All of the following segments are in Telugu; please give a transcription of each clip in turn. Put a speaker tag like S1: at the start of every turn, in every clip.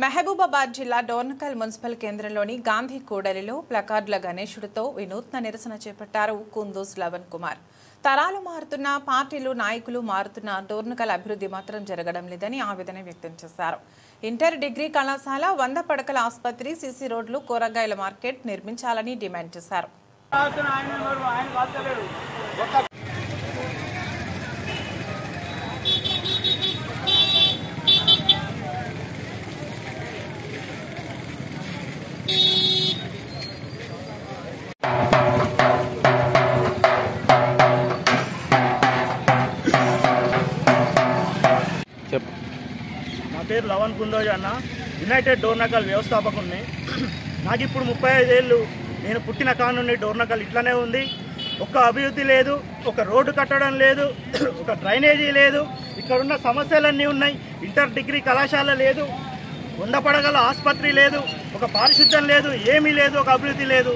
S1: మహబూబాబాద్ జిల్లా డోర్నకల్ మున్సిపల్ కేంద్రంలోని గాంధీ కూడలిలో ప్లకార్డుల గణేశుడితో వినూత్న నిరసన చేపట్టారు కుందూస్ లవన్ కుమార్. తరాలు మారుతున్న పార్టీలు నాయకులు మారుతున్న డోర్నకల్ అభివృద్ధి మాత్రం జరగడం లేదని ఆవేదన వ్యక్తం చేశారు. ఇంటర్ డిగ్రీ కళాశాల 100 పడకల ఆసుపత్రి, సీసీ రోడ్లు, కూరగాయల మార్కెట్ నిర్మించాలని డిమాండ్ చేశారు.
S2: నా పేరు లవన్ కుందోజ్ అన్న, యునైటెడ్ డోర్నకల్ వ్యవస్థాపకుడిని. నాకు ఇప్పుడు 35 ఏళ్ళు. నేను పుట్టిన కానుండి డోర్నకల్ ఇట్లనే ఉంది. ఒక అభివృద్ధి లేదు, ఒక రోడ్డు కట్టడం లేదు, ఒక డ్రైనేజీ లేదు. ఇక్కడ ఉన్న సమస్యలన్నీ ఉన్నాయి. ఇంటర్ డిగ్రీ కళాశాల లేదు, 100 పడగల ఆసుపత్రి లేదు, ఒక పారిశుద్ధ్యం లేదు, ఏమీ లేదు, ఒక అభివృద్ధి లేదు.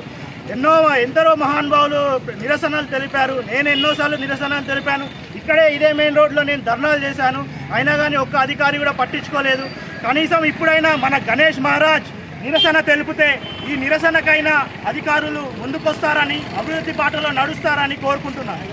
S2: ఎందరో మహానుభావులు నిరసనలు తెలిపారు. నేను ఎన్నోసార్లు నిరసనలు తెలిపాను. ఇక్కడే ఇదే మెయిన్ రోడ్లో నేను ధర్నాలు చేశాను. అయినా కానీ ఒక్క అధికారి కూడా పట్టించుకోలేదు. కనీసం ఇప్పుడైనా మన గణేష్ మహారాజ్ నిరసన తెలిపితే ఈ నిరసనకైనా అధికారులు ముందుకొస్తారని, అభివృద్ధి బాటలో నడుస్తారని కోరుకుంటున్నాను.